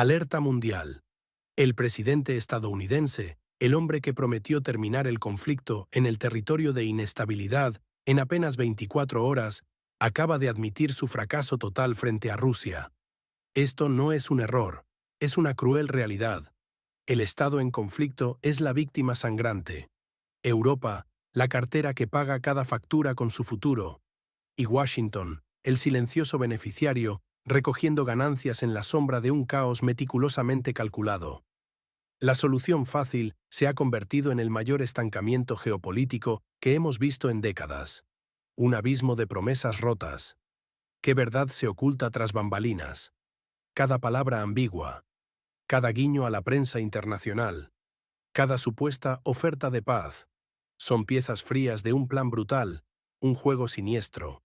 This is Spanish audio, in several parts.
Alerta mundial. El presidente estadounidense, el hombre que prometió terminar el conflicto en el territorio de inestabilidad en apenas 24 horas, acaba de admitir su fracaso total frente a Rusia. Esto no es un error, es una cruel realidad. El Estado en conflicto es la víctima sangrante. Europa, la cartera que paga cada factura con su futuro. Y Washington, el silencioso beneficiario, recogiendo ganancias en la sombra de un caos meticulosamente calculado. La solución fácil se ha convertido en el mayor estancamiento geopolítico que hemos visto en décadas. Un abismo de promesas rotas. ¿Qué verdad se oculta tras bambalinas? Cada palabra ambigua. Cada guiño a la prensa internacional. Cada supuesta oferta de paz. Son piezas frías de un plan brutal, un juego siniestro.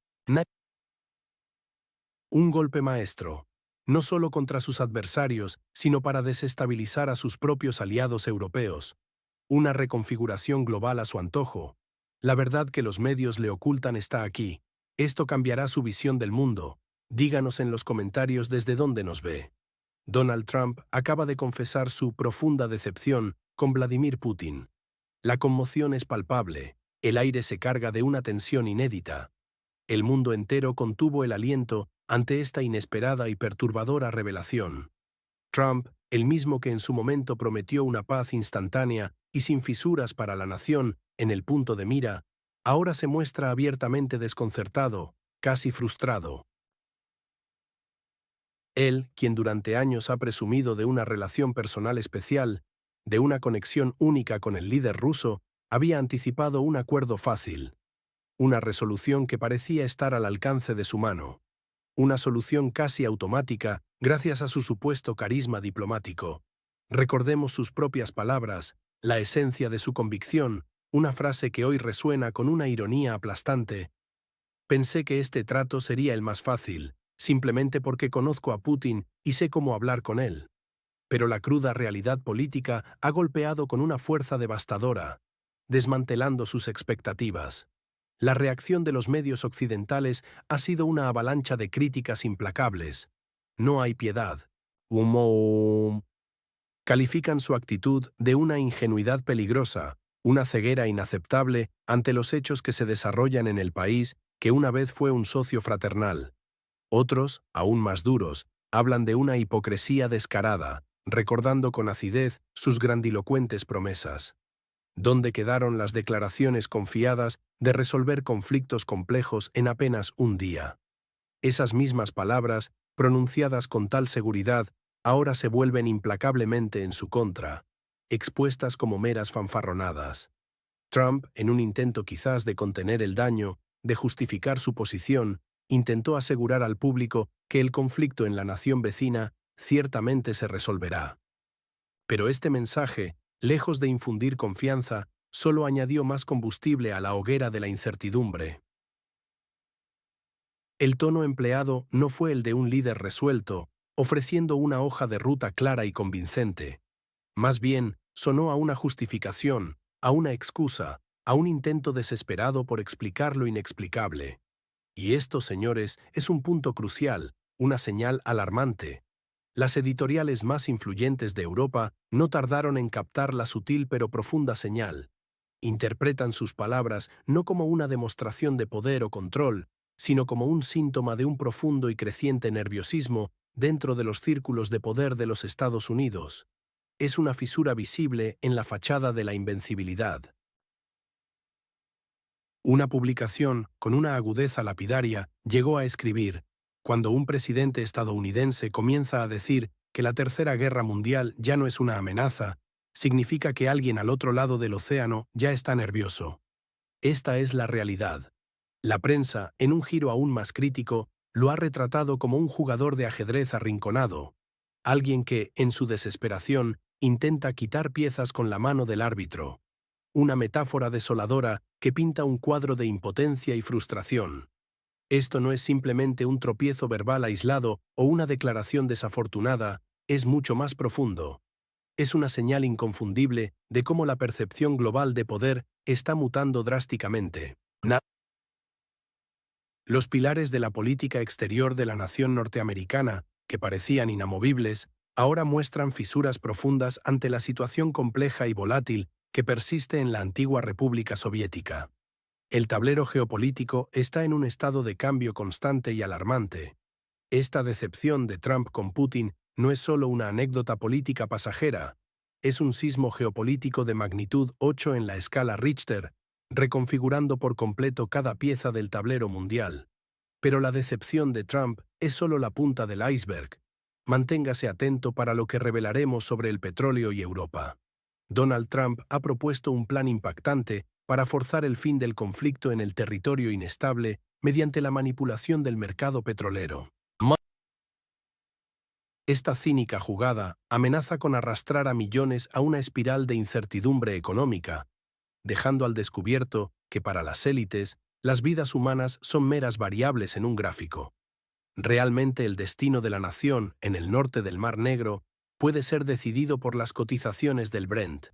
Un golpe maestro, no solo contra sus adversarios, sino para desestabilizar a sus propios aliados europeos. Una reconfiguración global a su antojo. La verdad que los medios le ocultan está aquí. Esto cambiará su visión del mundo. Díganos en los comentarios desde dónde nos ve. Donald Trump acaba de confesar su profunda decepción con Vladimir Putin. La conmoción es palpable, el aire se carga de una tensión inédita. El mundo entero contuvo el aliento ante esta inesperada y perturbadora revelación. Trump, el mismo que en su momento prometió una paz instantánea y sin fisuras para la nación en el punto de mira, ahora se muestra abiertamente desconcertado, casi frustrado. Él, quien durante años ha presumido de una relación personal especial, de una conexión única con el líder ruso, había anticipado un acuerdo fácil. Una resolución que parecía estar al alcance de su mano. Una solución casi automática gracias a su supuesto carisma diplomático. Recordemos sus propias palabras, la esencia de su convicción, una frase que hoy resuena con una ironía aplastante. Pensé que este trato sería el más fácil, simplemente porque conozco a Putin y sé cómo hablar con él. Pero la cruda realidad política ha golpeado con una fuerza devastadora, desmantelando sus expectativas. La reacción de los medios occidentales ha sido una avalancha de críticas implacables. No hay piedad. Califican su actitud de una ingenuidad peligrosa, una ceguera inaceptable ante los hechos que se desarrollan en el país que una vez fue un socio fraternal. Otros, aún más duros, hablan de una hipocresía descarada, recordando con acidez sus grandilocuentes promesas. ¿Dónde quedaron las declaraciones confiadas de resolver conflictos complejos en apenas un día? Esas mismas palabras, pronunciadas con tal seguridad, ahora se vuelven implacablemente en su contra, expuestas como meras fanfarronadas. Trump, en un intento quizás de contener el daño, de justificar su posición, intentó asegurar al público que el conflicto en la nación vecina ciertamente se resolverá. Pero este mensaje, lejos de infundir confianza, solo añadió más combustible a la hoguera de la incertidumbre. El tono empleado no fue el de un líder resuelto, ofreciendo una hoja de ruta clara y convincente. Más bien, sonó a una justificación, a una excusa, a un intento desesperado por explicar lo inexplicable. Y esto, señores, es un punto crucial, una señal alarmante. Las editoriales más influyentes de Europa no tardaron en captar la sutil pero profunda señal. Interpretan sus palabras no como una demostración de poder o control, sino como un síntoma de un profundo y creciente nerviosismo dentro de los círculos de poder de los Estados Unidos. Es una fisura visible en la fachada de la invencibilidad. Una publicación, con una agudeza lapidaria, llegó a escribir: cuando un presidente estadounidense comienza a decir que la Tercera Guerra Mundial ya no es una amenaza, significa que alguien al otro lado del océano ya está nervioso. Esta es la realidad. La prensa, en un giro aún más crítico, lo ha retratado como un jugador de ajedrez arrinconado, alguien que, en su desesperación, intenta quitar piezas con la mano del árbitro. Una metáfora desoladora que pinta un cuadro de impotencia y frustración. Esto no es simplemente un tropiezo verbal aislado o una declaración desafortunada, es mucho más profundo. Es una señal inconfundible de cómo la percepción global de poder está mutando drásticamente. Los pilares de la política exterior de la nación norteamericana, que parecían inamovibles, ahora muestran fisuras profundas ante la situación compleja y volátil que persiste en la antigua República Soviética. El tablero geopolítico está en un estado de cambio constante y alarmante. Esta decepción de Trump con Putin no es solo una anécdota política pasajera, es un sismo geopolítico de magnitud 8 en la escala Richter, reconfigurando por completo cada pieza del tablero mundial. Pero la decepción de Trump es solo la punta del iceberg. Manténgase atento para lo que revelaremos sobre el petróleo y Europa. Donald Trump ha propuesto un plan impactante para forzar el fin del conflicto en el territorio inestable mediante la manipulación del mercado petrolero. Esta cínica jugada amenaza con arrastrar a millones a una espiral de incertidumbre económica, dejando al descubierto que para las élites, las vidas humanas son meras variables en un gráfico. Realmente el destino de la nación en el norte del Mar Negro puede ser decidido por las cotizaciones del Brent.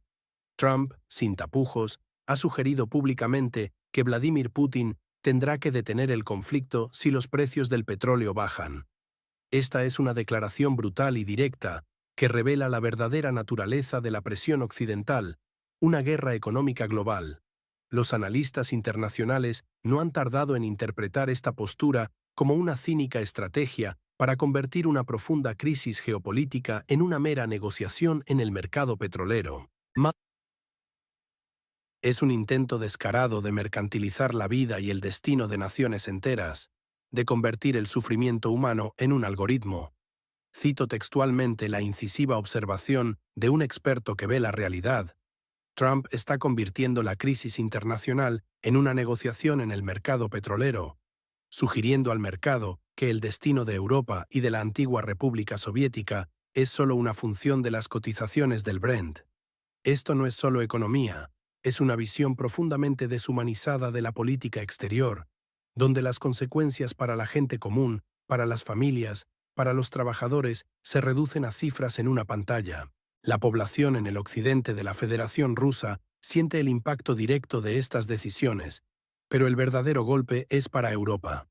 Trump, sin tapujos, ha sugerido públicamente que Vladimir Putin tendrá que detener el conflicto si los precios del petróleo bajan. Esta es una declaración brutal y directa que revela la verdadera naturaleza de la presión occidental, una guerra económica global. Los analistas internacionales no han tardado en interpretar esta postura como una cínica estrategia para convertir una profunda crisis geopolítica en una mera negociación en el mercado petrolero. Es un intento descarado de mercantilizar la vida y el destino de naciones enteras, de convertir el sufrimiento humano en un algoritmo. Cito textualmente la incisiva observación de un experto que ve la realidad. Trump está convirtiendo la crisis internacional en una negociación en el mercado petrolero, sugiriendo al mercado que el destino de Europa y de la antigua República Soviética es solo una función de las cotizaciones del Brent. Esto no es solo economía, es una visión profundamente deshumanizada de la política exterior, donde las consecuencias para la gente común, para las familias, para los trabajadores, se reducen a cifras en una pantalla. La población en el occidente de la Federación Rusa siente el impacto directo de estas decisiones, pero el verdadero golpe es para Europa.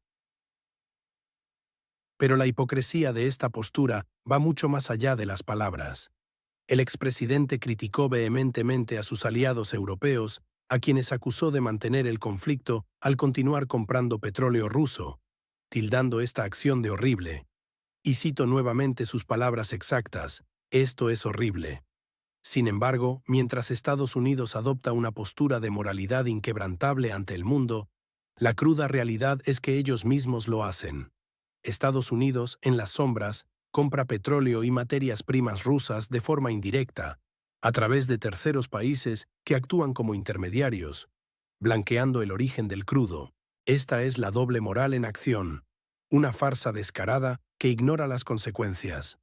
Pero la hipocresía de esta postura va mucho más allá de las palabras. El expresidente criticó vehementemente a sus aliados europeos, a quienes acusó de mantener el conflicto al continuar comprando petróleo ruso, tildando esta acción de horrible. Y cito nuevamente sus palabras exactas: esto es horrible. Sin embargo, mientras Estados Unidos adopta una postura de moralidad inquebrantable ante el mundo, la cruda realidad es que ellos mismos lo hacen. Estados Unidos, en las sombras, compra petróleo y materias primas rusas de forma indirecta, a través de terceros países que actúan como intermediarios, blanqueando el origen del crudo. Esta es la doble moral en acción, una farsa descarada que ignora las consecuencias.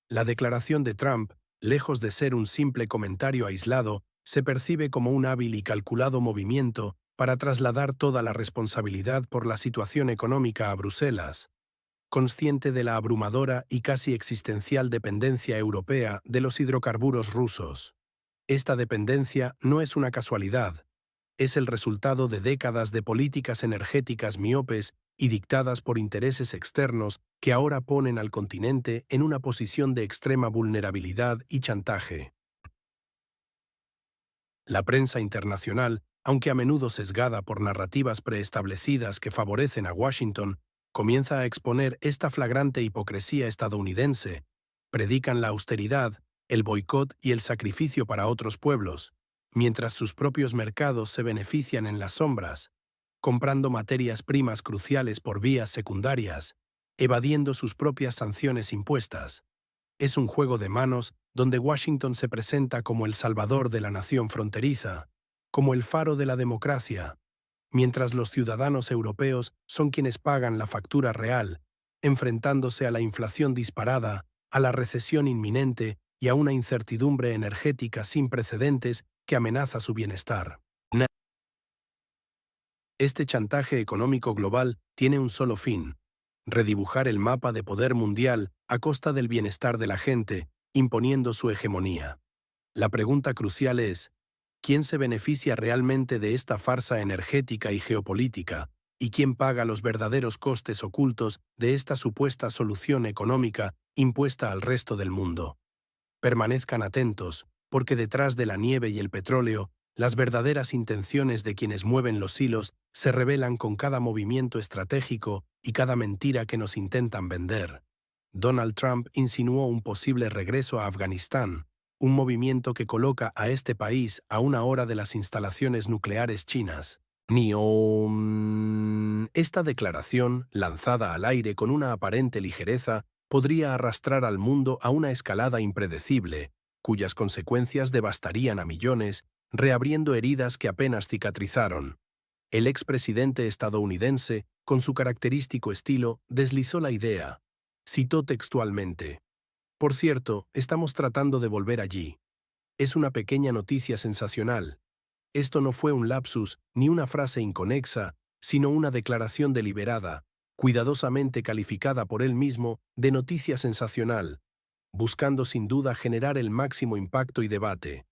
La declaración de Trump, lejos de ser un simple comentario aislado, se percibe como un hábil y calculado movimiento para trasladar toda la responsabilidad por la situación económica a Bruselas, consciente de la abrumadora y casi existencial dependencia europea de los hidrocarburos rusos. Esta dependencia no es una casualidad, es el resultado de décadas de políticas energéticas miopes y dictadas por intereses externos que ahora ponen al continente en una posición de extrema vulnerabilidad y chantaje. La prensa internacional, aunque a menudo sesgada por narrativas preestablecidas que favorecen a Washington, comienza a exponer esta flagrante hipocresía estadounidense. Predican la austeridad, el boicot y el sacrificio para otros pueblos, mientras sus propios mercados se benefician en las sombras, comprando materias primas cruciales por vías secundarias, evadiendo sus propias sanciones impuestas. Es un juego de manos donde Washington se presenta como el salvador de la nación fronteriza, como el faro de la democracia, mientras los ciudadanos europeos son quienes pagan la factura real, enfrentándose a la inflación disparada, a la recesión inminente y a una incertidumbre energética sin precedentes que amenaza su bienestar. Este chantaje económico global tiene un solo fin: redibujar el mapa de poder mundial a costa del bienestar de la gente, imponiendo su hegemonía. La pregunta crucial es: ¿quién se beneficia realmente de esta farsa energética y geopolítica? ¿Y quién paga los verdaderos costes ocultos de esta supuesta solución económica impuesta al resto del mundo. Permanezcan atentos, porque detrás de la nieve y el petróleo, las verdaderas intenciones de quienes mueven los hilos se revelan con cada movimiento estratégico y cada mentira que nos intentan vender. Donald Trump insinuó un posible regreso a Afganistán, un movimiento que coloca a este país a una hora de las instalaciones nucleares chinas. Esta declaración, lanzada al aire con una aparente ligereza, podría arrastrar al mundo a una escalada impredecible, cuyas consecuencias devastarían a millones, reabriendo heridas que apenas cicatrizaron. El expresidente estadounidense, con su característico estilo, deslizó la idea. Citó textualmente: «Por cierto, estamos tratando de volver allí. Es una pequeña noticia sensacional. Esto no fue un lapsus ni una frase inconexa, sino una declaración deliberada, cuidadosamente calificada por él mismo de noticia sensacional, buscando sin duda generar el máximo impacto y debate.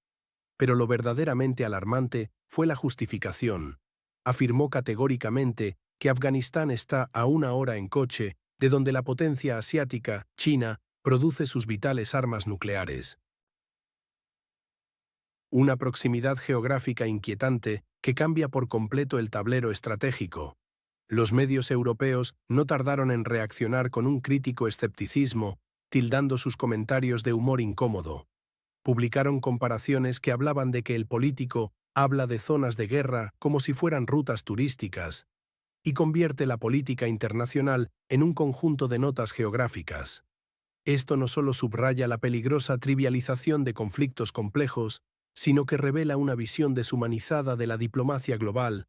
Pero lo verdaderamente alarmante fue la justificación. Afirmó categóricamente que Afganistán está a una hora en coche de donde la potencia asiática, China, produce sus vitales armas nucleares. Una proximidad geográfica inquietante que cambia por completo el tablero estratégico. Los medios europeos no tardaron en reaccionar con un crítico escepticismo, tildando sus comentarios de humor incómodo. Publicaron comparaciones que hablaban de que el político habla de zonas de guerra como si fueran rutas turísticas, y convierte la política internacional en un conjunto de notas geográficas. Esto no solo subraya la peligrosa trivialización de conflictos complejos, sino que revela una visión deshumanizada de la diplomacia global,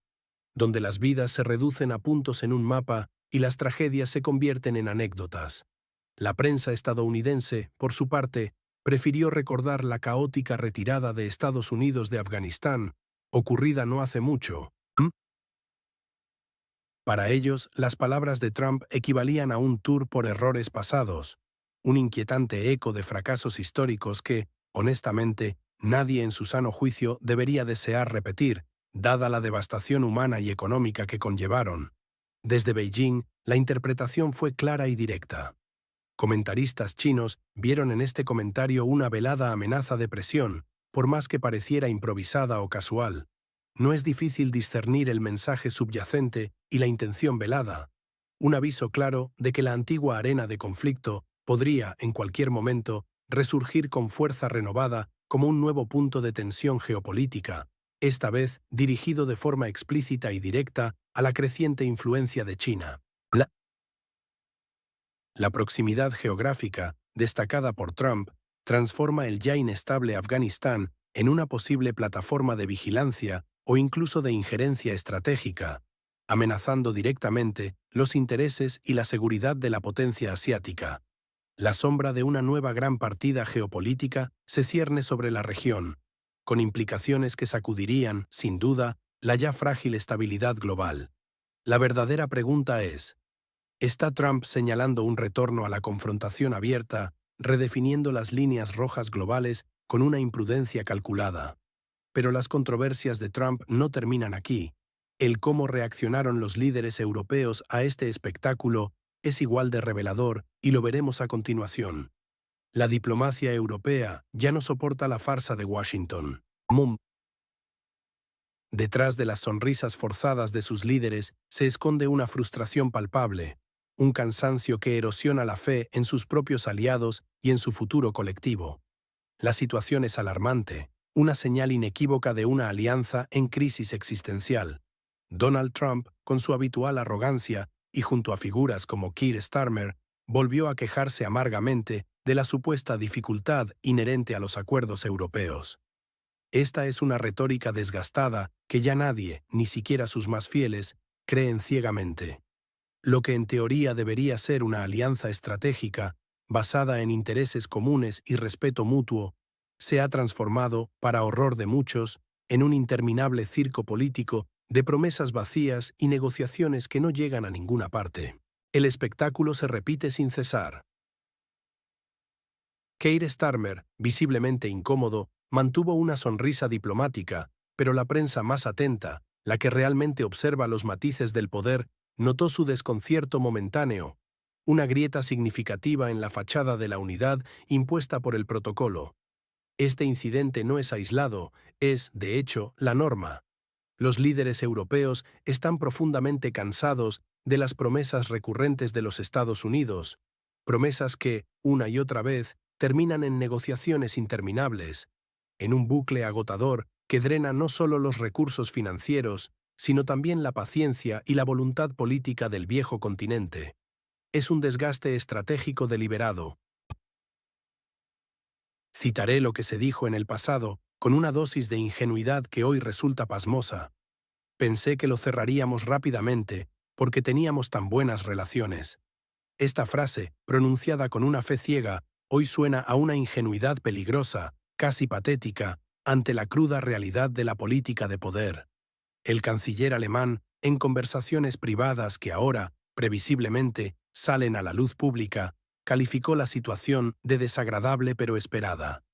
donde las vidas se reducen a puntos en un mapa y las tragedias se convierten en anécdotas. La prensa estadounidense, por su parte, prefirió recordar la caótica retirada de Estados Unidos de Afganistán, ocurrida no hace mucho. Para ellos, las palabras de Trump equivalían a un tour por errores pasados, un inquietante eco de fracasos históricos que, honestamente, nadie en su sano juicio debería desear repetir, dada la devastación humana y económica que conllevaron. Desde Beijing, la interpretación fue clara y directa. Comentaristas chinos vieron en este comentario una velada amenaza de presión, por más que pareciera improvisada o casual. No es difícil discernir el mensaje subyacente y la intención velada, un aviso claro de que la antigua arena de conflicto podría, en cualquier momento, resurgir con fuerza renovada como un nuevo punto de tensión geopolítica, esta vez dirigido de forma explícita y directa a la creciente influencia de China. La proximidad geográfica, destacada por Trump, transforma el ya inestable Afganistán en una posible plataforma de vigilancia o incluso de injerencia estratégica, amenazando directamente los intereses y la seguridad de la potencia asiática. La sombra de una nueva gran partida geopolítica se cierne sobre la región, con implicaciones que sacudirían, sin duda, la ya frágil estabilidad global. La verdadera pregunta es: ¿está Trump señalando un retorno a la confrontación abierta, redefiniendo las líneas rojas globales con una imprudencia calculada? Pero las controversias de Trump no terminan aquí. El cómo reaccionaron los líderes europeos a este espectáculo es igual de revelador y lo veremos a continuación. La diplomacia europea ya no soporta la farsa de Washington. Detrás de las sonrisas forzadas de sus líderes se esconde una frustración palpable, un cansancio que erosiona la fe en sus propios aliados y en su futuro colectivo. La situación es alarmante, una señal inequívoca de una alianza en crisis existencial. Donald Trump, con su habitual arrogancia y junto a figuras como Keir Starmer, volvió a quejarse amargamente de la supuesta dificultad inherente a los acuerdos europeos. Esta es una retórica desgastada que ya nadie, ni siquiera sus más fieles, creen ciegamente. Lo que en teoría debería ser una alianza estratégica, basada en intereses comunes y respeto mutuo, se ha transformado, para horror de muchos, en un interminable circo político de promesas vacías y negociaciones que no llegan a ninguna parte. El espectáculo se repite sin cesar. Keir Starmer, visiblemente incómodo, mantuvo una sonrisa diplomática, pero la prensa más atenta, la que realmente observa los matices del poder, notó su desconcierto momentáneo. una grieta significativa en la fachada de la unidad impuesta por el protocolo. Este incidente no es aislado, es, de hecho, la norma. Los líderes europeos están profundamente cansados de las promesas recurrentes de los Estados Unidos, promesas que, una y otra vez, terminan en negociaciones interminables, en un bucle agotador que drena no solo los recursos financieros, sino también la paciencia y la voluntad política del viejo continente. Es un desgaste estratégico deliberado. Citaré lo que se dijo en el pasado, con una dosis de ingenuidad que hoy resulta pasmosa. Pensé que lo cerraríamos rápidamente, porque teníamos tan buenas relaciones. Esta frase, pronunciada con una fe ciega, hoy suena a una ingenuidad peligrosa, casi patética, ante la cruda realidad de la política de poder. El canciller alemán, en conversaciones privadas que ahora, previsiblemente, salen a la luz pública, calificó la situación de desagradable pero esperada.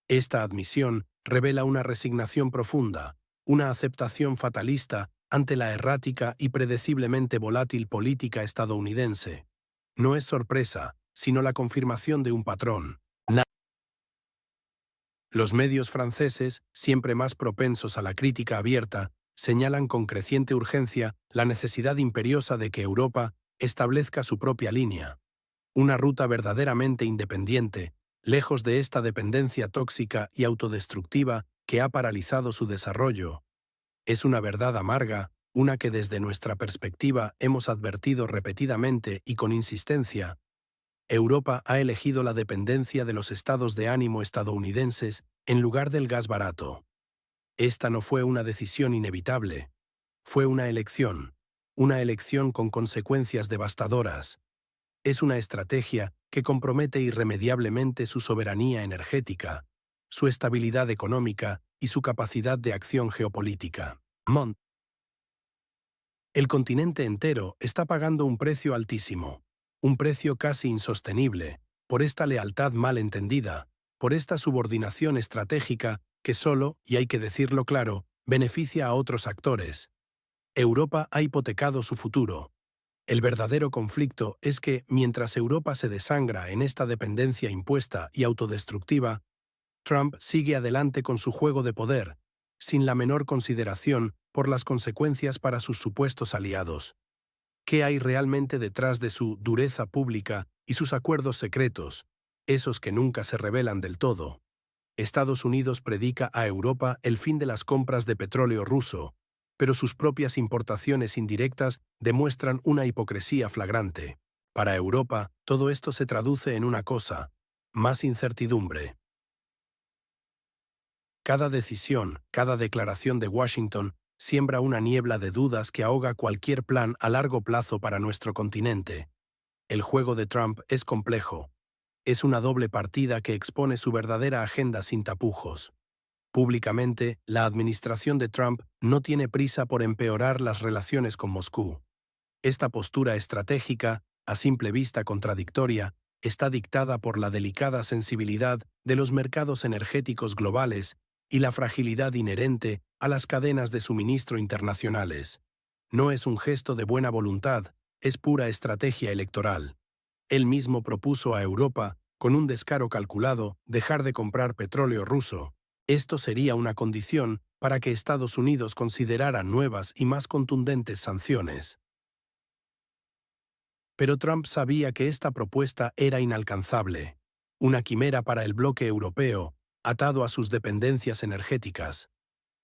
Esta admisión revela una resignación profunda, una aceptación fatalista ante la errática y predeciblemente volátil política estadounidense. No es sorpresa, sino la confirmación de un patrón. Los medios franceses, siempre más propensos a la crítica abierta, señalan con creciente urgencia la necesidad imperiosa de que Europa establezca su propia línea, una ruta verdaderamente independiente, lejos de esta dependencia tóxica y autodestructiva que ha paralizado su desarrollo. Es una verdad amarga, una que desde nuestra perspectiva hemos advertido repetidamente y con insistencia. Europa ha elegido la dependencia de los estados de ánimo estadounidenses en lugar del gas barato. Esta no fue una decisión inevitable. Fue una elección con consecuencias devastadoras. Es una estrategia que compromete irremediablemente su soberanía energética, su estabilidad económica y su capacidad de acción geopolítica. El continente entero está pagando un precio altísimo, un precio casi insostenible, por esta lealtad mal entendida, por esta subordinación estratégica que solo, y hay que decirlo claro, beneficia a otros actores. Europa ha hipotecado su futuro. El verdadero conflicto es que, mientras Europa se desangra en esta dependencia impuesta y autodestructiva, Trump sigue adelante con su juego de poder, sin la menor consideración por las consecuencias para sus supuestos aliados. ¿Qué hay realmente detrás de su dureza pública y sus acuerdos secretos, esos que nunca se revelan del todo? Estados Unidos predica a Europa el fin de las compras de petróleo ruso, pero sus propias importaciones indirectas demuestran una hipocresía flagrante. Para Europa, todo esto se traduce en una cosa: más incertidumbre. Cada decisión, cada declaración de Washington siembra una niebla de dudas que ahoga cualquier plan a largo plazo para nuestro continente. El juego de Trump es complejo. Es una doble partida que expone su verdadera agenda sin tapujos. Públicamente, la administración de Trump no tiene prisa por empeorar las relaciones con Moscú. Esta postura estratégica, a simple vista contradictoria, está dictada por la delicada sensibilidad de los mercados energéticos globales y la fragilidad inherente a las cadenas de suministro internacionales. No es un gesto de buena voluntad, es pura estrategia electoral. Él mismo propuso a Europa, con un descaro calculado, dejar de comprar petróleo ruso. Esto sería una condición para que Estados Unidos considerara nuevas y más contundentes sanciones. Pero Trump sabía que esta propuesta era inalcanzable, una quimera para el bloque europeo, atado a sus dependencias energéticas.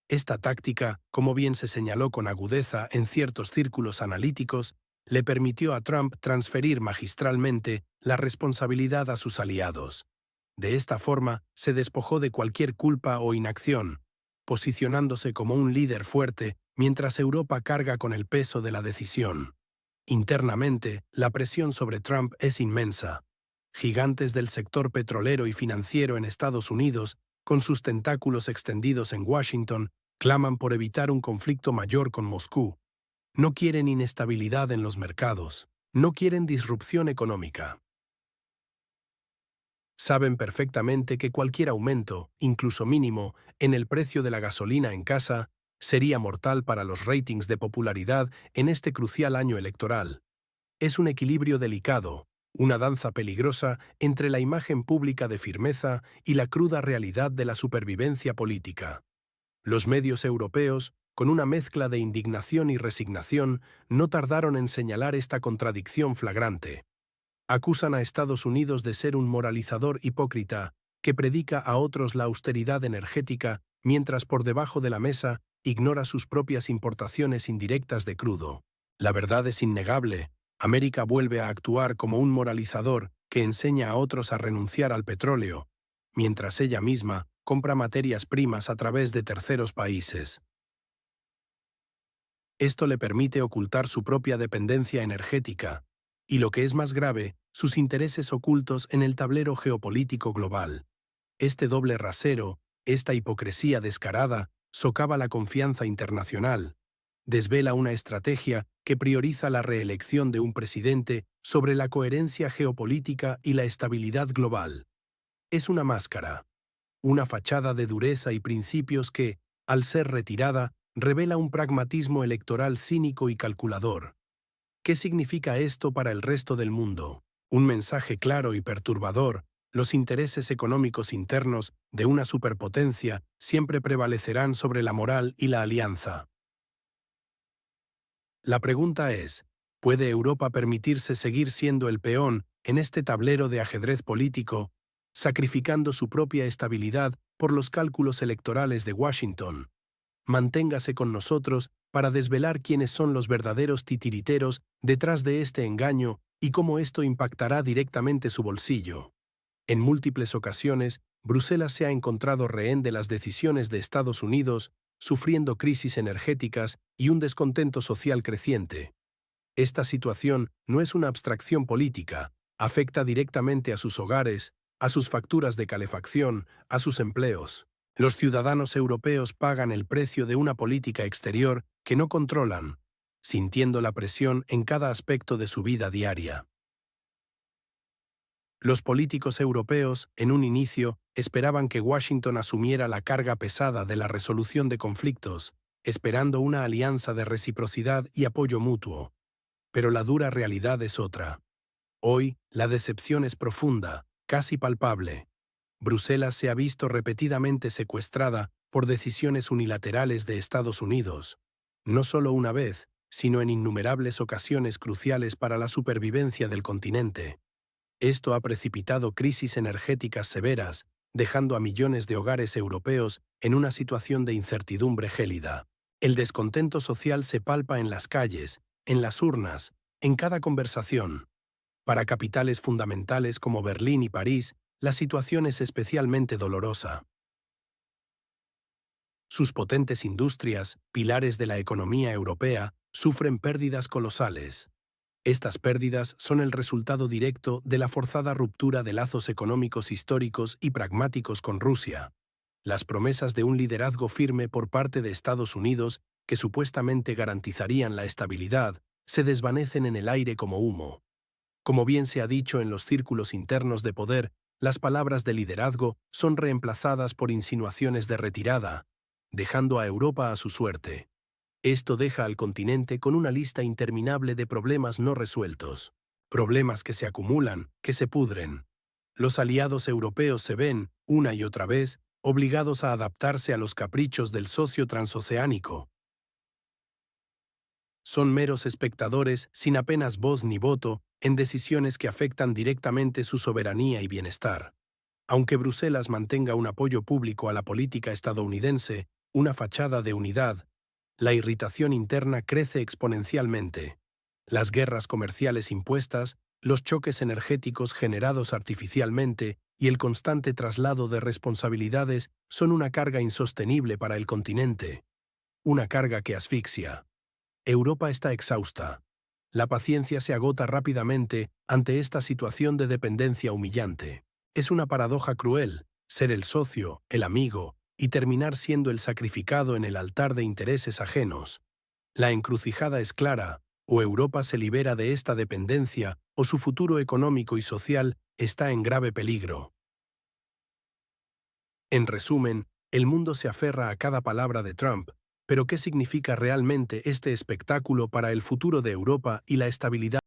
Esta táctica, como bien se señaló con agudeza en ciertos círculos analíticos, le permitió a Trump transferir magistralmente la responsabilidad a sus aliados. De esta forma, se despojó de cualquier culpa o inacción, posicionándose como un líder fuerte mientras Europa carga con el peso de la decisión. Internamente, la presión sobre Trump es inmensa. Gigantes del sector petrolero y financiero en Estados Unidos, con sus tentáculos extendidos en Washington, claman por evitar un conflicto mayor con Moscú. No quieren inestabilidad en los mercados, no quieren disrupción económica. Saben perfectamente que cualquier aumento, incluso mínimo, en el precio de la gasolina en casa, sería mortal para los ratings de popularidad en este crucial año electoral. Es un equilibrio delicado, Una danza peligrosa entre la imagen pública de firmeza y la cruda realidad de la supervivencia política. Los medios europeos, con una mezcla de indignación y resignación, no tardaron en señalar esta contradicción flagrante. Acusan a Estados Unidos de ser un moralizador hipócrita que predica a otros la austeridad energética mientras por debajo de la mesa ignora sus propias importaciones indirectas de crudo. La verdad es innegable. América vuelve a actuar como un moralizador que enseña a otros a renunciar al petróleo, mientras ella misma compra materias primas a través de terceros países. Esto le permite ocultar su propia dependencia energética y, lo que es más grave, sus intereses ocultos en el tablero geopolítico global. Este doble rasero, esta hipocresía descarada, socava la confianza internacional, desvela una estrategia que prioriza la reelección de un presidente sobre la coherencia geopolítica y la estabilidad global. Es una máscara, una fachada de dureza y principios que, al ser retirada, revela un pragmatismo electoral cínico y calculador. ¿Qué significa esto para el resto del mundo? Un mensaje claro y perturbador: los intereses económicos internos de una superpotencia siempre prevalecerán sobre la moral y la alianza. La pregunta es, ¿puede Europa permitirse seguir siendo el peón en este tablero de ajedrez político, sacrificando su propia estabilidad por los cálculos electorales de Washington? Manténgase con nosotros para desvelar quiénes son los verdaderos titiriteros detrás de este engaño y cómo esto impactará directamente su bolsillo. En múltiples ocasiones, Bruselas se ha encontrado rehén de las decisiones de Estados Unidos, sufriendo crisis energéticas y un descontento social creciente. Esta situación no es una abstracción política, afecta directamente a sus hogares, a sus facturas de calefacción, a sus empleos. Los ciudadanos europeos pagan el precio de una política exterior que no controlan, sintiendo la presión en cada aspecto de su vida diaria. Los políticos europeos, en un inicio, esperaban que Washington asumiera la carga pesada de la resolución de conflictos, esperando una alianza de reciprocidad y apoyo mutuo. Pero la dura realidad es otra. Hoy, la decepción es profunda, casi palpable. Bruselas se ha visto repetidamente secuestrada por decisiones unilaterales de Estados Unidos. No solo una vez, sino en innumerables ocasiones cruciales para la supervivencia del continente. Esto ha precipitado crisis energéticas severas, dejando a millones de hogares europeos en una situación de incertidumbre gélida. El descontento social se palpa en las calles, en las urnas, en cada conversación. Para capitales fundamentales como Berlín y París, la situación es especialmente dolorosa. Sus potentes industrias, pilares de la economía europea, sufren pérdidas colosales. Estas pérdidas son el resultado directo de la forzada ruptura de lazos económicos históricos y pragmáticos con Rusia. Las promesas de un liderazgo firme por parte de Estados Unidos, que supuestamente garantizarían la estabilidad, se desvanecen en el aire como humo. Como bien se ha dicho en los círculos internos de poder, las palabras de liderazgo son reemplazadas por insinuaciones de retirada, dejando a Europa a su suerte. Esto deja al continente con una lista interminable de problemas no resueltos. Problemas que se acumulan, que se pudren. Los aliados europeos se ven, una y otra vez, obligados a adaptarse a los caprichos del socio transoceánico. Son meros espectadores sin apenas voz ni voto en decisiones que afectan directamente su soberanía y bienestar. Aunque Bruselas mantenga un apoyo público a la política estadounidense, una fachada de unidad, la irritación interna crece exponencialmente. Las guerras comerciales impuestas, los choques energéticos generados artificialmente y el constante traslado de responsabilidades son una carga insostenible para el continente. Una carga que asfixia. Europa está exhausta. La paciencia se agota rápidamente ante esta situación de dependencia humillante. Es una paradoja cruel, ser el socio, el amigo, y terminar siendo el sacrificado en el altar de intereses ajenos. La encrucijada es clara: o Europa se libera de esta dependencia, o su futuro económico y social está en grave peligro. En resumen, el mundo se aferra a cada palabra de Trump, pero ¿qué significa realmente este espectáculo para el futuro de Europa y la estabilidad